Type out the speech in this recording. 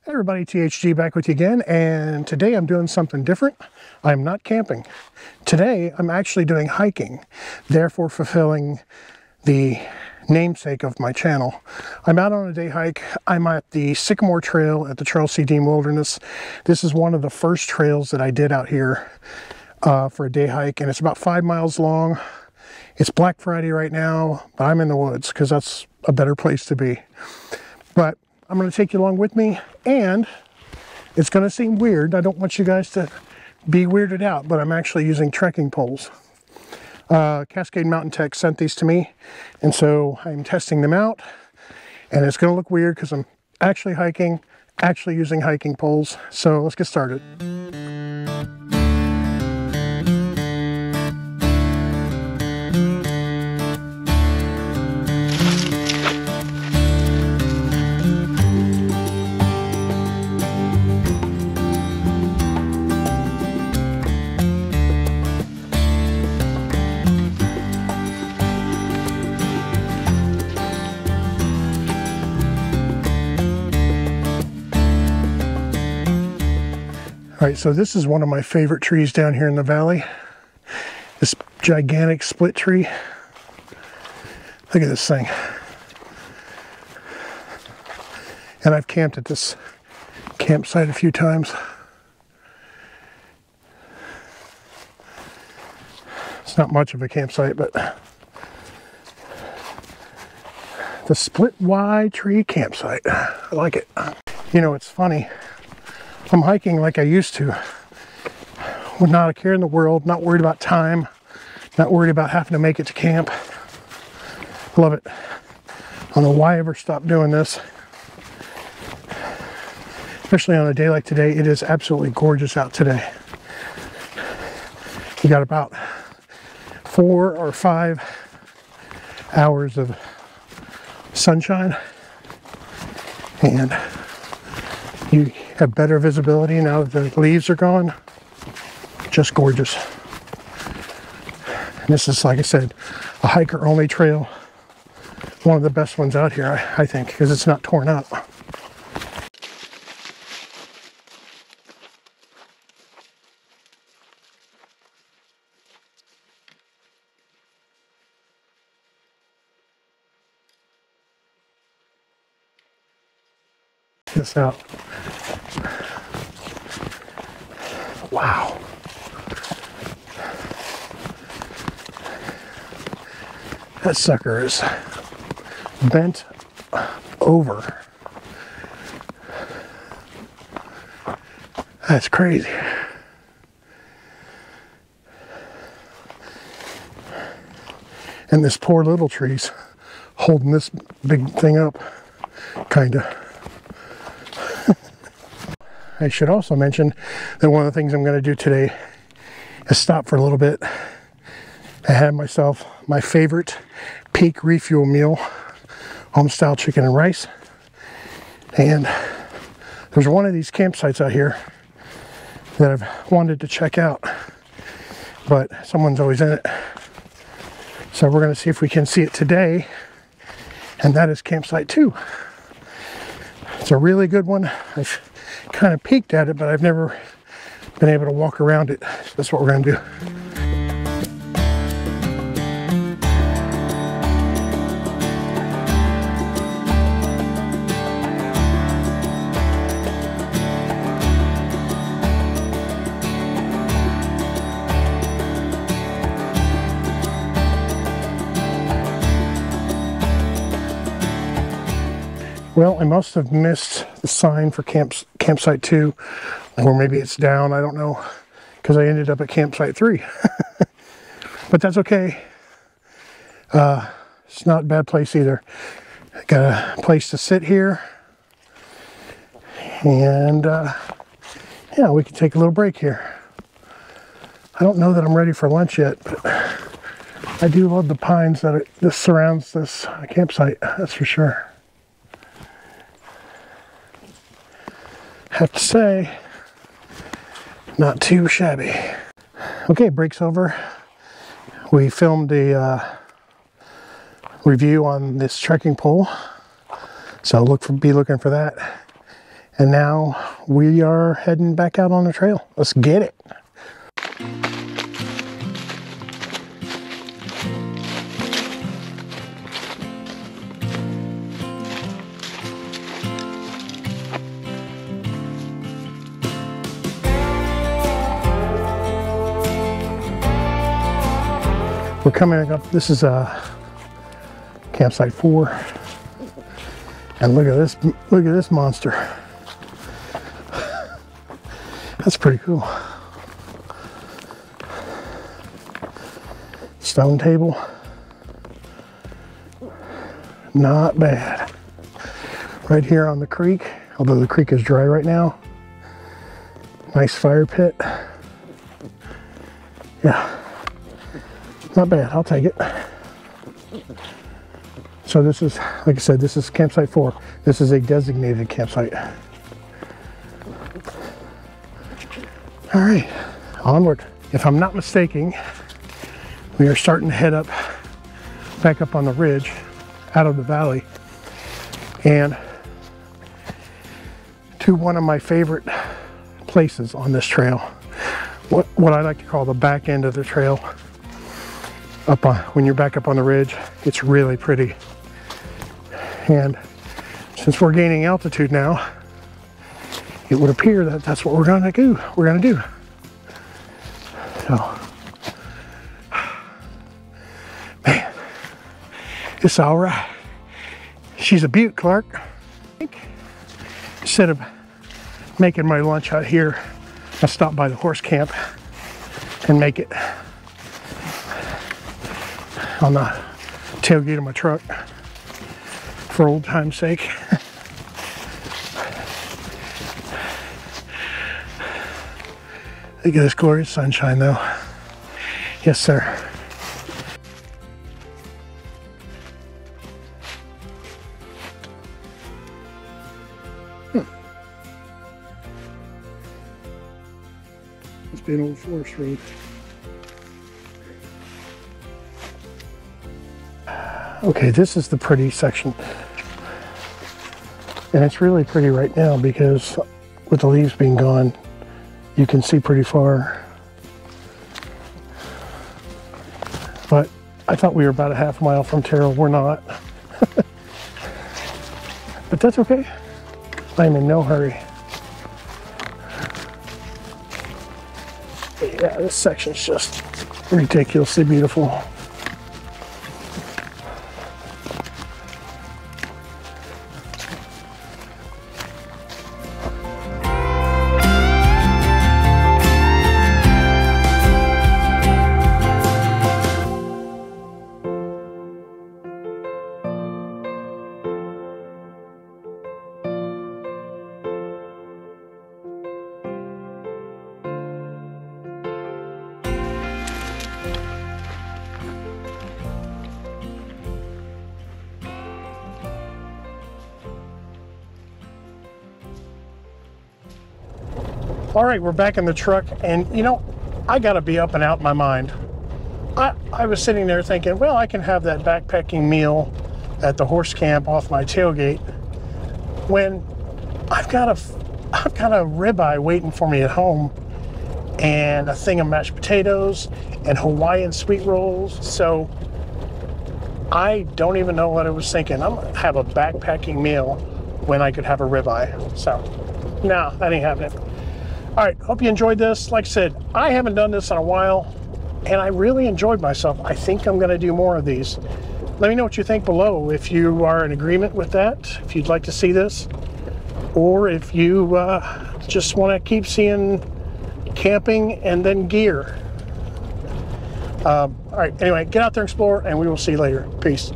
Hey everybody, THG back with you again, and today I'm doing something different. I'm not camping. Today I'm actually doing hiking, therefore fulfilling the namesake of my channel. I'm out on a day hike. I'm at the Sycamore Trail at the Deam Wilderness. This is one of the first trails that I did out here for a day hike, and it's about 5 miles long. It's Black Friday right now, but I'm in the woods because that's a better place to be. But I'm going to take you along with me, and it's going to seem weird. I don't want you guys to be weirded out, but I'm actually using trekking poles. Cascade Mountain Tech sent these to me, and so I'm testing them out, and it's going to look weird because I'm actually hiking, actually using hiking poles. So let's get started. All right, so this is one of my favorite trees down here in the valley. This gigantic split tree. Look at this thing. And I've camped at this campsite a few times. It's not much of a campsite, but the Split Y Tree Campsite. I like it. You know, it's funny. I'm hiking like I used to, with not a care in the world, not worried about time, not worried about having to make it to camp. Love it. I don't know why I ever stopped doing this. Especially on a day like today, it is absolutely gorgeous out today. We got about 4 or 5 hours of sunshine, and you have better visibility now that the leaves are gone. Just gorgeous. And this is, like I said, a hiker only trail. One of the best ones out here, I think, because it's not torn up. Check this out. Wow. That sucker is bent over. That's crazy. And this poor little tree's holding this big thing up, kinda. I should also mention that one of the things I'm going to do today is stop for a little bit. I had myself my favorite peak refuel meal, home-style chicken and rice. And there's one of these campsites out here that I've wanted to check out, but someone's always in it. So we're going to see if we can see it today, and that is campsite 2. It's a really good one. I've kind of peeked at it, but I've never been able to walk around it. That's what we're going to do. Well, I must have missed the sign for campsite 2, or maybe it's down, I don't know, because I ended up at campsite 3. But that's okay. It's not a bad place either. I got a place to sit here, and yeah, we can take a little break here. I don't know that I'm ready for lunch yet, but I do love the pines that surrounds this campsite, that's for sure. Have to say, not too shabby. Okay, break's over. We filmed a review on this trekking pole, so be looking for that. And now we are heading back out on the trail. Let's get it. We're coming up, this is campsite 4. And look at this monster. That's pretty cool. Stone table. Not bad. Right here on the creek, although the creek is dry right now. Nice fire pit. Yeah. Not bad, I'll take it. So this is, like I said, this is campsite 4. This is a designated campsite. All right, onward. If I'm not mistaken, we are starting to head up, back up on the ridge, out of the valley, and to one of my favorite places on this trail. What I like to call the back end of the trail. Up on, when you're back up on the ridge, it's really pretty. And since we're gaining altitude now, it would appear that that's what we're gonna do. So, man, it's all right. She's a beaut, Clark. Instead of making my lunch out here, I stopped by the horse camp and make it on the tailgate of my truck for old time's sake. Look at this glorious sunshine though. Yes, sir. Must be an old forest road. Okay, this is the pretty section. And it's really pretty right now because with the leaves being gone, you can see pretty far. But I thought we were about a half mile from Terrell. We're not. But that's okay. I'm in no hurry. Yeah, this section's just ridiculously beautiful. All right, we're back in the truck, and you know, I gotta be up and out in my mind. I was sitting there thinking, well, I can have that backpacking meal at the horse camp off my tailgate when I've got a ribeye waiting for me at home and a thing of mashed potatoes and Hawaiian sweet rolls. So I don't even know what I was thinking. I'm gonna have a backpacking meal when I could have a ribeye. So no, that ain't happening. All right, hope you enjoyed this. Like I said, I haven't done this in a while, and I really enjoyed myself. I think I'm gonna do more of these. Let me know what you think below, if you are in agreement with that, if you'd like to see this, or if you just wanna keep seeing camping and then gear. All right, anyway, get out there and explore, and we will see you later. Peace.